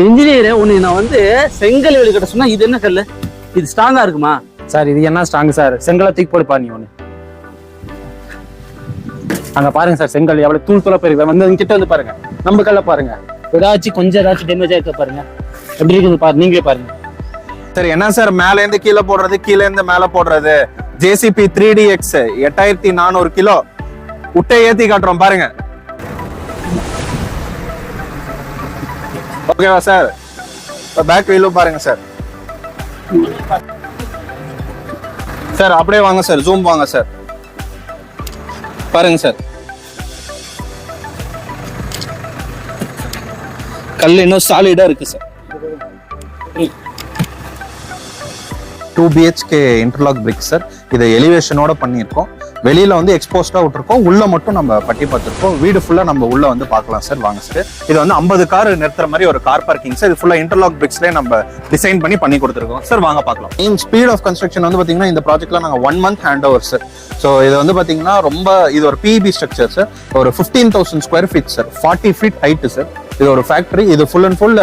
Engineer உன்னை நான் வந்து செங்கல் வெளி கட்ட சொன்னா இது என்ன கல்லு? இது ஸ்ட்ராங்கா இருக்குமா சார்? இது என்ன ஸ்ட்ராங் சார்? செங்கலை தூக்கி போட்டு பாருங்க ஒண்ணு. அங்க பாருங்க சார், செங்கல் எவ்வளவு தூள் தூளா போயிருக்கு. வந்து கிட்ட வந்து பாருங்க, நம்ம கல்ல பாருங்க. கொஞ்சம் ஏதாச்சும் டேமேஜ் ஆயிருக்க பாருங்க. எப்படி இருக்குது பாரு, நீங்களே பாருங்க. சரி, என்ன சார் மேல இருந்து கீழே போடுறது, கீழே இருந்து மேல போடுறது? ஜேசிபி 3DX 8400 கிலோ உட்டை ஏத்தி காட்டுறோம் பாருங்க. ஓகேவா சார்? பேக் வீலும் பாருங்க சார். சார் அப்படியே வாங்க சார், ஜூம் வாங்க சார், பாருங்க சார். கல் இன்னும் சாலிடா இருக்கு சார். 2 BHK இன்டர்லாக் பிரிக் சார். இதை எலிவேஷனோட பண்ணியிருக்கோம். வெளியில வந்து எக்ஸ்போஸ்டா விட்டுருக்கோம், உள்ள மட்டும் நம்ம பட்டி பார்த்துருக்கோம். வீடு ஃபுல்லா நம்ம உள்ள வந்து பார்க்கலாம் சார். வாங்க சார். இது வந்து 50 கார் நிறுத்துற மாதிரி ஒரு கார் பார்க்கிங் சார். இது ஃபுல்லா இன்டர்லாக் பிரிக்ஸ்லேயே நம்ம டிசைன் பண்ணி கொடுத்துருக்கோம் சார். வாங்க பார்க்கலாம். மெயின் ஸ்பீட் ஆஃப் கன்ஸ்ட்ரக்ஷன் வந்து பாத்தீங்கன்னா இந்த ப்ராஜெக்ட்ல நாங்கள் 1 month hand over sir. So இது வந்து பாத்தீங்கன்னா இது ஒரு PEB ஸ்ட்ரக்சர் சார். ஒரு 15,000 square feet sir. 40 feet height sir. இது ஒரு ஃபேக்டரி. இது ஃபுல் அண்ட் ஃபுல்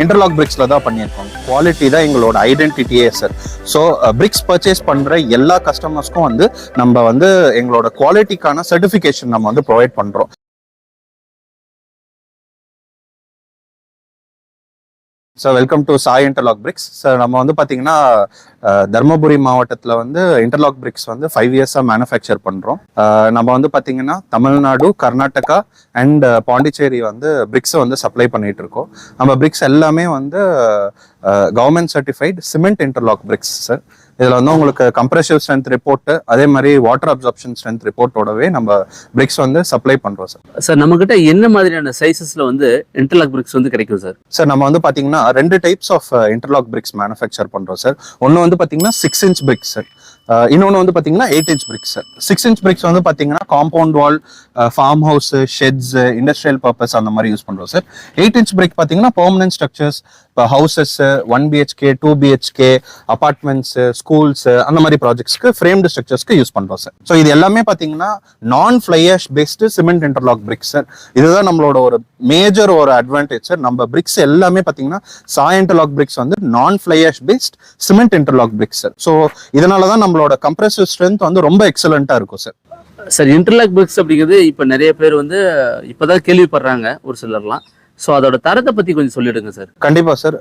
இன்டர்லாக் பிரிக்ஸ்ல தான் பண்ணியிருக்கோம். குவாலிட்டி தான் எங்களோட ஐடென்டிட்டியே சார். ஸோ பிரிக்ஸ் பர்ச்சேஸ் பண்ற எல்லா கஸ்டமர்ஸ்க்கும் வந்து நம்ம வந்து எங்களோட குவாலிட்டிக்கான சர்டிஃபிகேஷன் நம்ம வந்து ப்ரொவைட் பண்றோம். Sir welcome to Sai interlock bricks sir. நம்ம வந்து பார்த்தீங்கன்னா தர்மபுரி மாவட்டத்தில் வந்து இன்டர்லாக் பிரிக்ஸ் வந்து 5 years-ஆ மேனுஃபேக்சர் பண்ணுறோம். நம்ம வந்து பார்த்தீங்கன்னா தமிழ்நாடு, கர்நாடகா அண்ட் பாண்டிச்சேரி வந்து பிரிக்ஸை வந்து சப்ளை பண்ணிட்டு இருக்கோம். நம்ம பிரிக்ஸ் எல்லாமே வந்து government certified cement interlock bricks sir. இதில் வந்து உங்களுக்கு கம்ப்ரெசிவ் ஸ்ட்ரென்த் ரிப்போர்ட், அதே மாதிரி வாட்டர் அப்சார்ப்ஷன் ஸ்ட்ரென்த் ரிப்போர்ட்டோடவே நம்ம பிரிக்ஸ் வந்து சப்ளை பண்றோம் சார். சார் நம்ம கிட்ட என்ன மாதிரியான சைசஸ்ல வந்து இன்டர்லாக் பிரிக்ஸ் வந்து கிடைக்கும் சார்? சார் நம்ம வந்து பாத்தீங்கன்னா 2 types of interlock bricks manufacture பண்றோம் சார். ஒன்னு வந்து பாத்தீங்கன்னா 6 inch பிரிக்ஸ் சார். இன்னொன்று வந்து பார்த்தீங்கன்னா 8 inch BRICS sir. 6 inch BRICS வந்து பார்த்தீங்கன்னா compound wall, farm house, sheds, industrial purpose அந்த மாதிரி யூஸ் பண்ணுறோம் சார். 8 inch பிரிக் பார்த்தீங்கன்னா பெர்மனன்ட் ஸ்ட்ரக்சர்ஸ், இப்போ houses, 1 BHK, 2 BHK, apartments, schools அந்த மாதிரி ப்ராஜெக்ட்ஸ்க்கு ஃப்ரேம்டு ஸ்ட்ரக்சர்ஸ்க்கு யூஸ் பண்ணுறோம் சார். ஸோ இது எல்லாமே பார்த்தீங்கன்னா நான் fly ash based cement interlock bricks sir. இதுதான் நம்மளோட ஒரு மேஜர் ஒரு அட்வான்டேஜ் சார். நம்ம பிரிக்ஸ் எல்லாமே பார்த்தீங்கன்னா சாய் இன்டர்லாக் பிரிக்ஸ் வந்து நான் fly ash based cement interlock bricks sir. So இதனால தான் நம்மளோட கம்ப்ரெசிவ் ஸ்ட்ரென்த் வந்து ரொம்ப எக்ஸலண்டா இருக்கும் சார். சார் இன்டர்லாக் பிரிக்ஸ் அப்படிங்கிறது இப்போ நிறைய பேர் வந்து இப்போதான் கேள்விப்படுறாங்க ஒரு சிலர்லாம். ஸோ அதோட தரத்தை பத்தி கொஞ்சம் சொல்லிடுங்க சார். கண்டிப்பா சார்.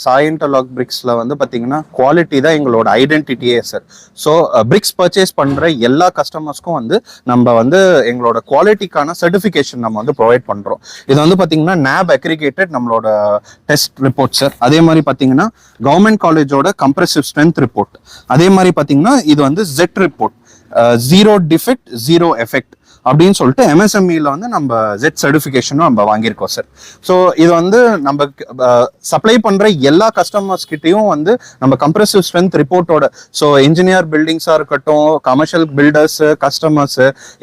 சாய் இன்டர்லாக் பிரிக்ஸ்ல வந்து பாத்தீங்கன்னா குவாலிட்டி தான் எங்களோட ஐடென்டிட்டியே சார். ஸோ பிரிக்ஸ் பர்ச்சேஸ் பண்ற எல்லா கஸ்டமர்ஸ்க்கும் வந்து நம்ம வந்து எங்களோட குவாலிட்டிக்கான சர்டிஃபிகேஷன் நம்ம வந்து ப்ரொவைட் பண்றோம். இது வந்து பாத்தீங்கன்னா NAB அக்ரிகேட்டட் நம்மளோட டெஸ்ட் ரிப்போர்ட் சார். அதே மாதிரி பாத்தீங்கன்னா கவர்மெண்ட் காலேஜோட கம்ப்ரெசிவ் ஸ்ட்ரென்த் ரிப்போர்ட். அதே மாதிரி பாத்தீங்கன்னா இது வந்து Z ரிப்போர்ட், 0 defect 0 effect அப்படின்னு சொல்லிட்டு MSMEல வந்து நம்ம Z சர்டிஃபிகேஷனும் நம்ம வாங்கியிருக்கோம் சார். ஸோ இது வந்து நம்ம சப்ளை பண்ற எல்லா கஸ்டமர்ஸ் கிட்டையும் வந்து நம்ம கம்ப்ரெசிவ் ஸ்ட்ரென்த் ரிப்போர்ட்டோட, ஸோ இன்ஜினியர் பில்டிங்ஸா இருக்கட்டும், கமர்ஷியல் பில்டர்ஸ், கஸ்டமர்ஸ்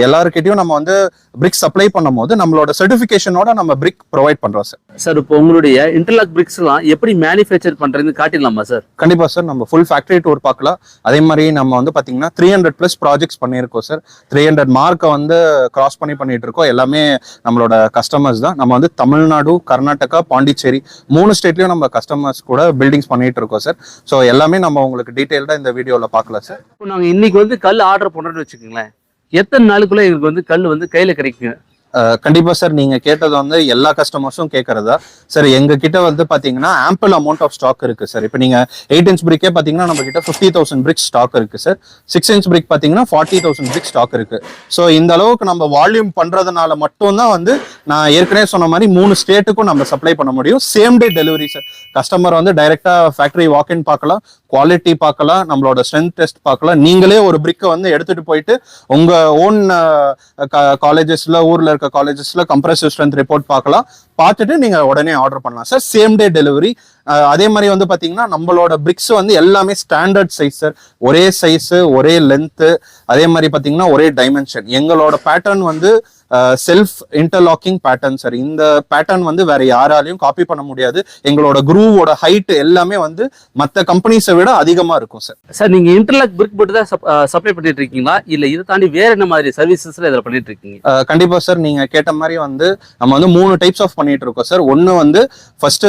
எல்லாருக்கிட்டையும் நம்ம வந்து பிரிக் சப்ளை பண்ணும் போது நம்மளோட சர்டிஃபிகேஷனோட நம்ம பிரிக் ப்ரொவைட் பண்றோம் சார். சார் இப்போ உங்களுடைய இன்டர்லாக் பிரிக்ஸ் எல்லாம் எப்படி மேனுஃபேக்சர் பண்றதுன்னு காட்டிடலாமா சார்? கண்டிப்பா சார். நம்ம ஃபுல் ஃபேக்டரி டூர் பார்க்கலாம். அதே மாதிரி நம்ம வந்து பாத்தீங்கன்னா 300+ ப்ராஜெக்ட்ஸ் பண்ணியிருக்கோம் சார். 300 மார்க்கை வந்து கிராஸ் பண்ணிட்டு இருக்கோம். எல்லாமே நம்மளோட கஸ்டமர்ஸ் தான். நம்ம வந்து தமிழ்நாடு, கர்நாடகா, பாண்டிச்சேரி 3 ஸ்டேட்லயும் நம்ம கஸ்டமர்ஸ் கூட பில்டிங்ஸ் பண்ணிட்டு இருக்கோம் சார். ஸோ எல்லாமே நம்ம உங்களுக்கு டீடைல்டா இந்த வீடியோல பார்க்கலாம் சார். இப்போ நாங்கள் இன்னைக்கு வந்து கல் ஆர்டர் பண்றோம்னு வச்சுக்கோங்களேன், எத்தனை நாளுக்குள்ள எங்களுக்கு வந்து கல் வந்து கையில கிடைக்கும்? கண்டிப்பா சார். நீங்க கேட்டது வந்து எல்லா கஸ்டமர்ஸும் கேட்கறதா சார். எங்க கிட்ட வந்து பாத்தீங்கன்னா ஆம்பிள் அமௌண்ட் ஆஃப் ஸ்டாக் இருக்கு சார். இப்போ நீங்க 8 inch பிரிக்கே பாத்தீங்கன்னா நம்ம கிட்ட 50,000 பிரிக்ஸ் ஸ்டாக் இருக்கு சார். 6 inch பிரிக் பாத்தீங்கன்னா 40,000 பிரிக்ஸ் ஸ்டாக் இருக்கு. ஸோ இந்த அளவுக்கு நம்ம வால்யூம் பண்றதுனால மட்டும்தான் வந்து நான் ஏற்கனவே சொன்ன மாதிரி 3 ஸ்டேட்டுக்கும் நம்ம சப்ளை பண்ண முடியும். Same day delivery sir. Customer வந்து டைரக்டா ஃபேக்டரி வாக்இன் பார்க்கலாம், குவாலிட்டி பார்க்கலாம், நம்மளோட ஸ்ட்ரென்த் டெஸ்ட் பார்க்கலாம். நீங்களே ஒரு பிரிக்கை வந்து எடுத்துட்டு போயிட்டு உங்க ஓன் காலேஜஸ்ல, ஊர்ல இருக்க காலேஜஸ்ல கம்ப்ரெசிவ் ஸ்ட்ரென்த் ரிப்போர்ட் பார்க்கலாம். பார்த்துட்டு நீங்க உடனே ஆர்டர் பண்ணலாம் சார். Same day delivery. அதே மாதிரி வந்து பாத்தீங்கன்னா நம்மளோட பிரிக்ஸ் வந்து எல்லாமே ஸ்டாண்டர்ட் சைஸ் சார். ஒரே சைஸ், ஒரே லென்த், அதே மாதிரி பாத்தீங்கன்னா ஒரே டைமென்ஷன். எங்களோட பேட்டர்ன் வந்து செல்ஃப் இன்டர்லாக்கிங் பேட்டர்ன் சார். இந்த பேட்டர்ன் வந்து வேற யாராலையும் காப்பி பண்ண முடியாது. எங்களோட குரூவோட ஹைட் எல்லாமே வந்து மற்ற கம்பெனிஸை விட அதிகமா இருக்கும் சார். சார் நீங்க இன்டர்லாக் பிரிக் மட்டும் தான் சப்ளை பண்ணிட்டு இருக்கீங்களா, இல்ல இதை தாண்டி வேற என்ன மாதிரி சர்வீசஸ்ல இதில் பண்ணிட்டு இருக்கீங்க? கண்டிப்பா சார், நீங்க கேட்ட மாதிரி வந்து நம்ம வந்து 3 டைப்ஸ் ஆஃப் பண்ணிட்டு இருக்கோம் சார். ஒன்னு வந்து ஃபர்ஸ்ட்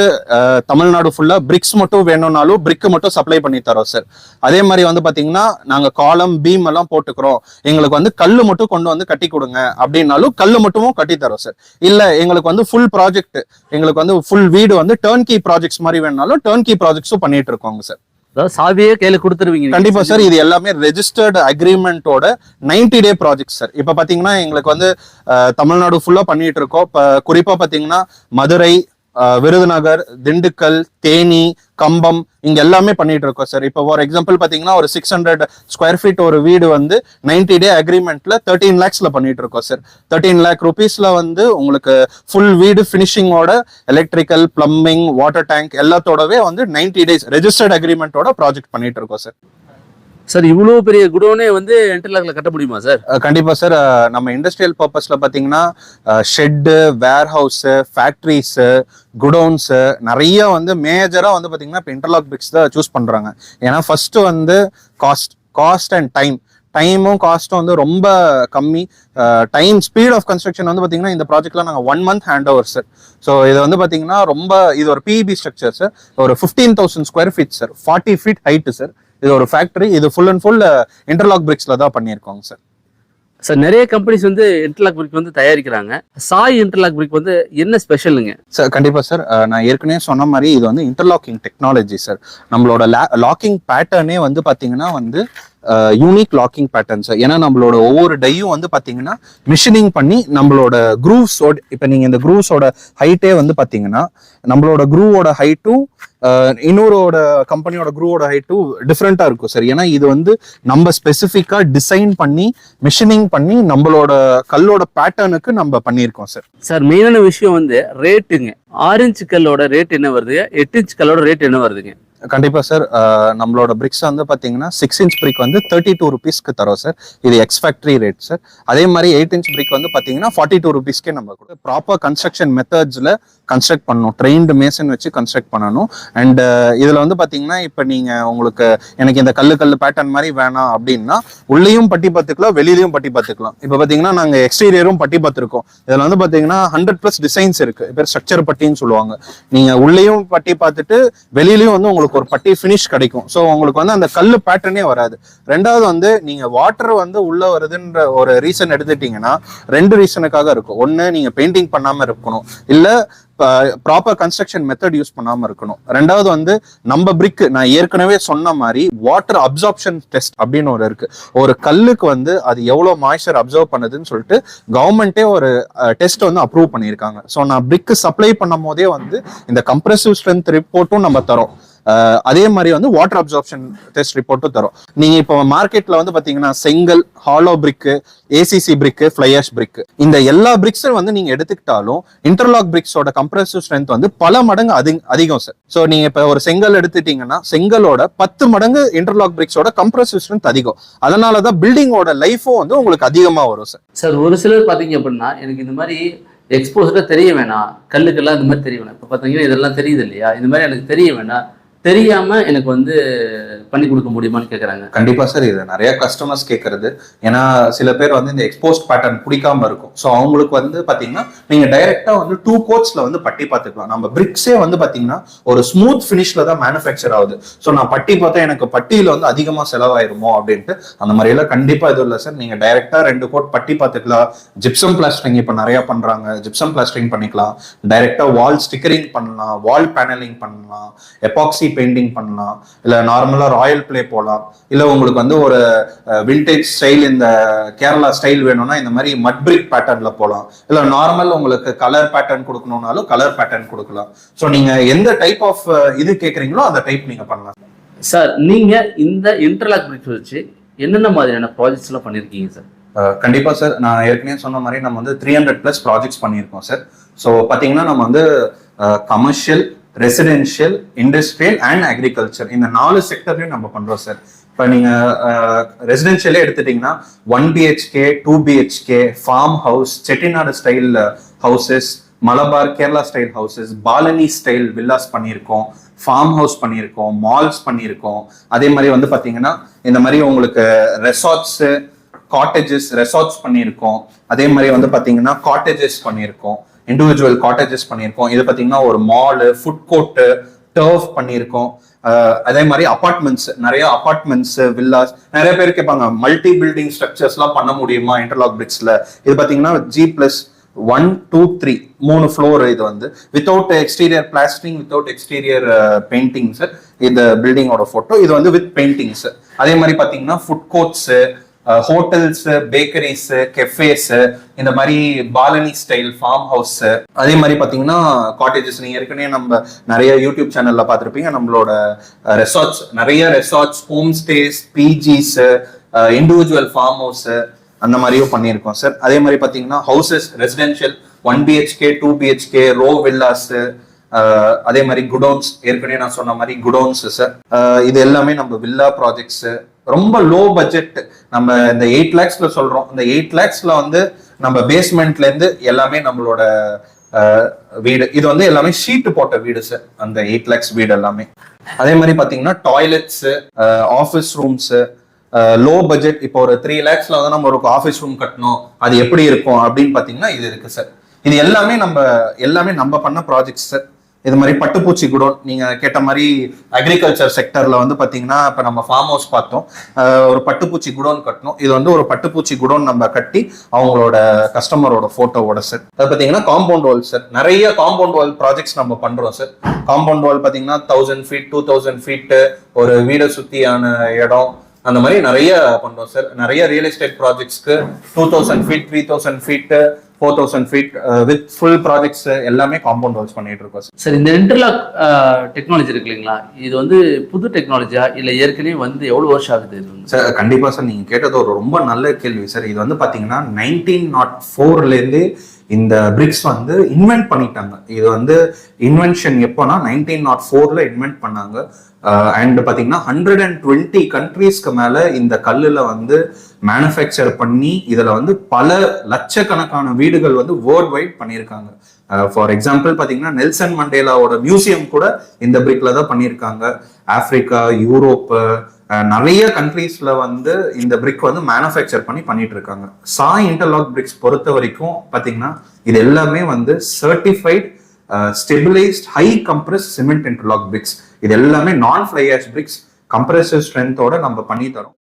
தமிழ்நாடு ஃபுல்லா பிரிக்ஸ் மட்டும் வேணும்னாலும் பிரிக் மட்டும் சப்ளை பண்ணி தரோம் சார். அதே மாதிரி வந்து பாத்தீங்கன்னா நாங்க காலம் பீம் எல்லாம் போட்டுக்கிறோம், எங்களுக்கு வந்து கல்லு மட்டும் கொண்டு வந்து கட்டி கொடுங்க அப்படின்னாலும் கல்லு மட்டும் கட்டி தரோம் சார். இல்ல எங்களுக்கு வந்து ஃபுல் ப்ராஜெக்ட், எங்களுக்கு வந்து ஃபுல் வீடு வந்து டர்ன்கி ப்ராஜெக்ட்ஸ் மாதிரி வேணும்னாலும் டர்ன்கி ப்ராஜெக்ட்ஸும் பண்ணிட்டு இருக்கோங்க சார். அதாவது சாவியே கையில கொடுத்துருவீங்க? கண்டிப்பா சார், இது எல்லாமே ரெஜிஸ்டர்டு அக்ரிமெண்டோட 90 டே ப்ராஜெக்ட் சார். இப்ப பாத்தீங்கன்னா எங்களுக்கு வந்து தமிழ்நாடு ஃபுல்லா பண்ணிட்டு இருக்கோம். இப்ப குறிப்பா பாத்தீங்கன்னா மதுரை, விருதுநகர், திண்டுக்கல், தேனி, கம்பம் இங்க எல்லாமே பண்ணிட்டு இருக்கோம் சார். இப்போ ஃபார் எக்ஸாம்பிள் பாத்தீங்கன்னா ஒரு 600 ஸ்கொயர் ஃபீட் ஒரு வீடு வந்து 90 டே அக்ரிமெண்ட்ல 13 lakhsல பண்ணிட்டு இருக்கோம் சார். 13 lakh rupeesல வந்து உங்களுக்கு ஃபுல் வீடு ஃபினிஷிங்கோட எலக்ட்ரிக்கல், பிளம்பிங், வாட்டர் டேங்க் எல்லாத்தோடவே வந்து 90 days ரெஜிஸ்டர்ட் அக்ரிமெண்டோட ப்ராஜெக்ட் பண்ணிட்டு இருக்கோம் சார். சார் இவ்வளவு பெரிய குடோனே வந்து இன்டர்லாக்ல கட்ட முடியுமா சார்? கண்டிப்பா சார். நம்ம இண்டஸ்ட்ரியல் பர்பஸ்ல பாத்தீங்கன்னா ஷெட்டு, வேர் ஹவுஸ், ஃபேக்டரிஸ், குடோன்ஸ் நிறைய வந்து மேஜரா வந்து பாத்தீங்கன்னா இப்போ இன்டர்லாக் பிரிக்ஸ் தான் சூஸ் பண்றாங்க. ஏன்னா ஃபர்ஸ்ட் வந்து காஸ்ட் அண்ட் டைமும் காஸ்ட்டும் வந்து ரொம்ப கம்மி. டைம் ஸ்பீட் ஆஃப் கன்ஸ்ட்ரக்ஷன் வந்து பாத்தீங்கன்னா இந்த ப்ராஜெக்ட்ல நாங்கள் 1 month hand over sir. So இது வந்து பாத்தீங்கன்னா ரொம்ப இது ஒரு பிஇபி ஸ்ட்ரக்சர் சார். ஒரு 15,000 square feet sir, 40 feet height sir. இது ஒரு ஃபேக்டரி. இது ஃபுல் அண்ட் ஃபுல் இன்டர்லாக் பிரிக்ஸ்ல தான் பண்ணியிருக்கோங்க சார். சார் நிறைய கம்பெனிஸ் வந்து இன்டர்லாக் பிரிக் வந்து தயாரிக்கிறாங்க. சாய் இன்டர்லாக் பிரிக் வந்து என்ன ஸ்பெஷலுங்க சார்? கண்டிப்பா சார், நான் ஏற்கனவே சொன்ன மாதிரி இது வந்து இன்டர்லாக்கிங் டெக்னாலஜி சார். நம்மளோட லாக்கிங் பேட்டர்னே வந்து பாத்தீங்கன்னா வந்து யூனிக் லாக்கிங் பேட்டர்ன் சார். ஏன்னா நம்மளோட ஒவ்வொரு டையும் வந்து பாத்தீங்கன்னா மிஷினிங் பண்ணி நம்மளோட குரூவ்ஸோட, இப்ப நீங்க இந்த குரூவ்ஸோட ஹைட்டே வந்து பாத்தீங்கன்னா நம்மளோட குரூவோட ஹைட்டும் இன்னொருட கம்பெனியோட குரூவோட ஹைட்டும் டிஃப்ரெண்டா இருக்கும் சார். ஏன்னா இது வந்து நம்ம ஸ்பெசிஃபிக்கா டிசைன் பண்ணி மிஷினிங் பண்ணி நம்மளோட கல்லோட பேட்டர்னுக்கு நம்ம பண்ணியிருக்கோம் சார். சார் மெயினான விஷயம் வந்து ரேட்டுங்க. 6 inch கல்லோட ரேட் என்ன வருது, 8 inch கல்லோட ரேட் என்ன வருதுங்க? கண்டிப்பா சார், நம்மளோட பிரிக்ஸ் வந்து பாத்தீங்கன்னா 6 inch பிரிக் வந்து 32 rupeesக்கு தரோம் சார். இது எக்ஸ் ஃபேக்டரி ரேட் சார். அதே மாதிரி 8 inch பிரிக் வந்து பாத்தீங்கன்னா 42 rupeesக்கே நம்ம ப்ராப்பர் கன்ஸ்ட்ரக்ஷன் மெத்தட்ஸ்ல கன்ஸ்ட்ரக்ட் பண்ணணும், ட்ரெயின்டு மேசன் வச்சு கன்ஸ்ட்ரக்ட் பண்ணணும். அண்ட் இதுல வந்து பாத்தீங்கன்னா இப்ப நீங்க உங்களுக்கு எனக்கு இந்த கல்லு பேட்டர்ன் மாதிரி வேணாம் அப்படின்னா உள்ளேயும் பட்டி பார்த்துக்கலாம், வெளியிலயும் பட்டி பார்த்துக்கலாம். இப்ப பாத்தீங்கன்னா நாங்க எக்ஸ்டீரியரும் பட்டி பார்த்துருக்கோம். இதுல வந்து பாத்தீங்கன்னா 100+ டிசைன்ஸ் இருக்கு. பேர் ஸ்ட்ரக்சர் பட்டின்னு சொல்லுவாங்க. நீங்க உள்ளேயும் பட்டி பார்த்துட்டு வெளியிலயும் வந்து உங்களுக்கு ஒரு பட்டி ஃபினிஷ் கிடைக்கும். ஸோ உங்களுக்கு வந்து அந்த கல்லு பேட்டர்னே வராது. ரெண்டாவது வந்து நீங்க வாட்டர் வந்து உள்ள வருதுன்ற ஒரு ரீசன் எடுத்துட்டீங்கன்னா 2 ரீசனுக்காக இருக்கும். ஒன்னு நீங்க பெயிண்டிங் பண்ணாம இருக்கணும், இல்ல ப்ராப்பர் கன்ஸ்ட்ரக்ஷன் மெத்தட் யூஸ் பண்ணாம இருக்கணும். ரெண்டாவது வந்து நம்ம பிரிக் நான் ஏற்கனவே சொன்ன மாதிரி வாட்டர் அப்சார்ப்ஷன் டெஸ்ட் அப்படின்னு ஒரு இருக்கு. ஒரு கல்லுக்கு வந்து அது எவ்வளவு மாய்ச்சர் அப்சர்வ் பண்ணுதுன்னு சொல்லிட்டு கவர்மெண்டே ஒரு டெஸ்ட் வந்து அப்ரூவ் பண்ணியிருக்காங்க. ஸோ நான் பிரிக் சப்ளை பண்ணும் போதே வந்து இந்த கம்ப்ரெசிவ் ஸ்ட்ரென்த் ரிப்போர்ட்டும் நம்ம தரோம். அதே மாதிரி வந்து வாட்டர் அப்சார்ப்ஷன் டெஸ்ட் ரிப்போர்ட்டும் தரும். நீங்க இப்போ மார்க்கெட்ல வந்து பாத்தீங்கன்னா செங்கல், ஹாலோ பிரிக், ஏசிசி பிரிக், ஃபிளையாஷ் பிரிக், இந்த எல்லா பிரிக்ஸும் வந்து நீங்க எடுத்துக்கிட்டாலும் இன்டர்லாக் பிரிக்ஸோட கம்ப்ரெசிவ் ஸ்ட்ரென்த் வந்து பல மடங்கு அதிகம் சார். ஸோ நீங்க இப்ப ஒரு செங்கல் எடுத்துட்டீங்கன்னா செங்கலோட 10 மடங்கு இன்டர்லாக் பிரிக்ஸோட கம்ப்ரெசிவ் ஸ்ட்ரென்த் அதிகம். அதனாலதான் பில்டிங்கோட லைஃபும் வந்து உங்களுக்கு அதிகமா வரும் சார். சார் ஒரு சிலர் பாத்தீங்க அப்படின்னா எனக்கு இந்த மாதிரி எக்ஸ்போஸ்டா தெரிய வேணாம், கல்லுக்கெல்லாம் இந்த மாதிரி தெரிய வேணாம். இப்ப பாத்தீங்கன்னா இதெல்லாம் தெரியுது இல்லையா, இந்த மாதிரி எனக்கு தெரிய வேணாம், தெரியாம எனக்கு வந்து பண்ணி கொடுக்க முடியுமான்னு கேக்குறாங்க. கண்டிப்பா சார், இது நிறைய கஸ்டமர்ஸ் கேட்கறது. ஏன்னா சில பேர் வந்து இந்த எக்ஸ்போஸ்ட் பேட்டர்ன் பிடிக்காம இருக்கும். ஸோ அவங்களுக்கு வந்து பாத்தீங்கன்னா நீங்க டைரக்டா வந்து 2 coatsல வந்து பட்டி பார்த்துக்கலாம். நம்ம பிரிக்ஸே வந்து பாத்தீங்கன்னா ஒரு ஸ்மூத் ஃபினிஷ்ல தான் மேனுஃபேக்சர் ஆகுது. ஸோ நான் பட்டி பார்த்தா எனக்கு பட்டியில வந்து அதிகமா செலவாயிருமோ அப்படின்ட்டு அந்த மாதிரி எல்லாம் கண்டிப்பா எதுவும் இல்லை சார். நீங்க டைரக்டா 2 coat பட்டி பார்த்துக்கலாம். ஜிப்சம் பிளாஸ்டரிங் இப்ப நிறைய பண்றாங்க, ஜிப்சம் பிளாஸ்டரிங் பண்ணிக்கலாம். டைரக்டா வால் ஸ்டிக்கரிங் பண்ணலாம், வால் பேனலிங் பண்ணலாம், எபாக்சி பெயிண்டிங் பண்ணலாம், இல்ல நார்மலா ராயல் பிளே போலாம், இல்ல உங்களுக்கு வந்து ஒரு விண்டேஜ் ஸ்டைல் இந்த கேரளா ஸ்டைல் வேணும்னா இந்த மாதிரி மட் பிரிக் பேட்டர்ன்ல போலாம், இல்ல நார்மல் உங்களுக்கு கலர் பேட்டர்ன் கொடுக்கணும்னாலும் கலர் பேட்டர்ன் கொடுக்கலாம். ஸோ நீங்க எந்த டைப் ஆஃப் இது கேட்குறீங்களோ அந்த டைப் நீங்க பண்ணலாம். சார் நீங்க இந்த இன்டர்லாக் பிரிக்ஸ் வச்சு என்னென்ன மாதிரியான ப்ராஜெக்ட்ஸ் எல்லாம் பண்ணிருக்கீங்க சார்? கண்டிப்பா சார், நான் ஏற்கனவே சொன்ன மாதிரி நம்ம வந்து 300+ ப்ராஜெக்ட்ஸ் பண்ணியிருக்கோம் சார். ஸோ பாத்தீங்கன்னா நம்ம வந்து commercial, residential, industrial and agriculture இந்த 4 செக்டர்லயும் நம்ம பண்றோம் சார். இப்போ நீங்க ரெசிடென்ஷியலே எடுத்துட்டீங்கன்னா 1 BHK 2 BHK farm house, Chettinad style houses, Malabar Kerala style houses, Palani style villas பண்ணியிருக்கோம், ஃபார்ம் ஹவுஸ் பண்ணியிருக்கோம், மால்ஸ் பண்ணியிருக்கோம். அதே மாதிரி வந்து பாத்தீங்கன்னா இந்த மாதிரி உங்களுக்கு ரெசார்ட்ஸ், காட்டேஜஸ், ரெசார்ட்ஸ் பண்ணியிருக்கோம். அதே மாதிரி வந்து பாத்தீங்கன்னா காட்டேஜஸ் பண்ணியிருக்கோம், இண்டிவிஜுவல் காட்டேஜஸ் பண்ணியிருக்கோம். இது பாத்தீங்கன்னா ஒரு மாலு, ஃபுட் கோர்ட்டு, டர்ஃப் பண்ணியிருக்கோம். அதே மாதிரி அபார்ட்மெண்ட்ஸ், நிறைய அபார்ட்மெண்ட்ஸ், வில்லாஸ். நிறைய பேர் கேட்பாங்க மல்டி பில்டிங் ஸ்ட்ரக்சர்ஸ்லாம் பண்ண முடியுமா இன்டர்லாக் பிரிக்ஸ்ல? இது பாத்தீங்கன்னா G+1 2 3 3 ஃப்ளோர். இது வந்து without exterior plastering, without exterior paintings. இந்த பில்டிங்கோட போட்டோ. இது வந்து வித் பெயிண்டிங்ஸ். அதே மாதிரி பாத்தீங்கன்னா food courts, hotels, bakeries, cafes, இந்த மாதிரி பாலனி ஸ்டைல் ஃபார்ம் ஹவுஸ். அதே மாதிரி பாத்தீங்கன்னா காட்டேஜஸ். நீங்க ஏற்கனவே நம்ம நிறைய யூடியூப் சேனல்ல பார்த்திருப்பீங்க நம்மளோட ரெசார்ட்ஸ், நிறைய resorts, home stays, PGs, individual farm house, அந்த மாதிரியும் பண்ணியிருக்கோம் சார். அதே மாதிரி பாத்தீங்கன்னா houses, residential 1 BHK 2 BHK row villas, அதே மாதிரி குடோன்ஸ், ஏற்கனவே நான் சொன்ன மாதிரி குடோன்ஸ் சார். இது எல்லாமே நம்ம வில்லா ப்ராஜெக்ட்ஸ். ரொம்ப லோ பட்ஜெட். நம்ம இந்த 8 lakhsல சொல்றோம். இந்த 8 lakhsல வந்து நம்ம பேஸ்மெண்ட்ல இருந்து எல்லாமே நம்மளோட வீடு. இது வந்து எல்லாமே ஷீட் போட்ட வீடு சார், அந்த 8 lakhs வீடு எல்லாமே. அதே மாதிரி பாத்தீங்கன்னா toilets, office rooms, low budget. இப்போ ஒரு 3 lakhsல வந்து நம்ம ஒரு ஆஃபீஸ் ரூம் கட்டணும், அது எப்படி இருக்கும் அப்படின்னு பாத்தீங்கன்னா இது இருக்கு சார். இது எல்லாமே நம்ம பண்ண ப்ராஜெக்ட்ஸ் சார். இது மாதிரி பட்டுப்பூச்சி குடோன், நீங்க கேட்ட மாதிரி அக்ரிகல்ச்சர் செக்டர்ல வந்து பாத்தீங்கன்னா இப்ப நம்ம ஃபார்ம் ஹவுஸ் பார்த்தோம், ஒரு பட்டுப்பூச்சி குடோன் கட்டணும். இது வந்து ஒரு பட்டுப்பூச்சி குடோன் நம்ம கட்டி அவங்களோட கஸ்டமரோட போட்டோவோட சார். அது பாத்தீங்கன்னா காம்பவுண்ட் வால் சார். நிறைய காம்பவுண்ட் வால் ப்ராஜெக்ட்ஸ் நம்ம பண்றோம் சார். காம்பவுண்ட் வால் பாத்தீங்கன்னா 1000 feet 2000 feet ஒரு வீடை சுத்தியான இடம், அந்த மாதிரி நிறைய பண்றோம் சார். நிறைய ரியல் எஸ்டேட் ப்ராஜெக்ட்ஸ்க்கு 2000 feet 3000 feet 4000 feet with full projects எல்லாமே காம்பவுண்ட் வால்ஸ் பண்ணிட்டு இருக்கோம் சார். சார், இந்த இன்டர்லாக் டெக்னாலஜி இருக்கு இல்லைங்களா, இது வந்து புது டெக்னாலஜியா இல்லை ஏற்கனவே வந்து எவ்வளவு வருஷம் ஆகுது இது வந்து? சார் கண்டிப்பா சார், நீங்க கேட்டது ஒரு ரொம்ப நல்ல கேள்வி சார். இது வந்து பாத்தீங்கன்னா 1904ல இருந்து இந்த பிரிக்ஸ் வந்து இன்வென்ட் பண்ணிட்டாங்க. இது வந்து இன்வென்ஷன் எப்போனா 1904ல இன்வென்ட் பண்ணாங்க. அண்ட் பாத்தீங்கன்னா 120 கண்ட்ரீஸ்க்கு மேல இந்த கல்லுல வந்து மேனுஃபேக்சர் பண்ணி இதுல வந்து பல லட்சக்கணக்கான வீடுகள் வந்து வேர்ல்ட் வைட் பண்ணியிருக்காங்க. ஃபார் எக்ஸாம்பிள் பாத்தீங்கன்னா நெல்சன் மண்டேலாவோட மியூசியம் கூட இந்த பிரிக்ல தான் பண்ணியிருக்காங்க. ஆப்பிரிக்கா, யூரோப், நிறைய கண்ட்ரீஸ்ல வந்து இந்த பிரிக் வந்து மேனுஃபேக்சர் பண்ணிட்டு இருக்காங்க. சாய் இன்டர்லாக் பிரிக்ஸ் பொறுத்த வரைக்கும் பாத்தீங்கன்னா இது எல்லாமே வந்து certified stabilised high compress cement interlock BRICS. இது எல்லாமே நான் ஃப்ளை ஆஷ் பிரிக்ஸ், கம்ப்ரசிவ் ஸ்ட்ரென்த்தோட நம்ம பண்ணி தரோம்.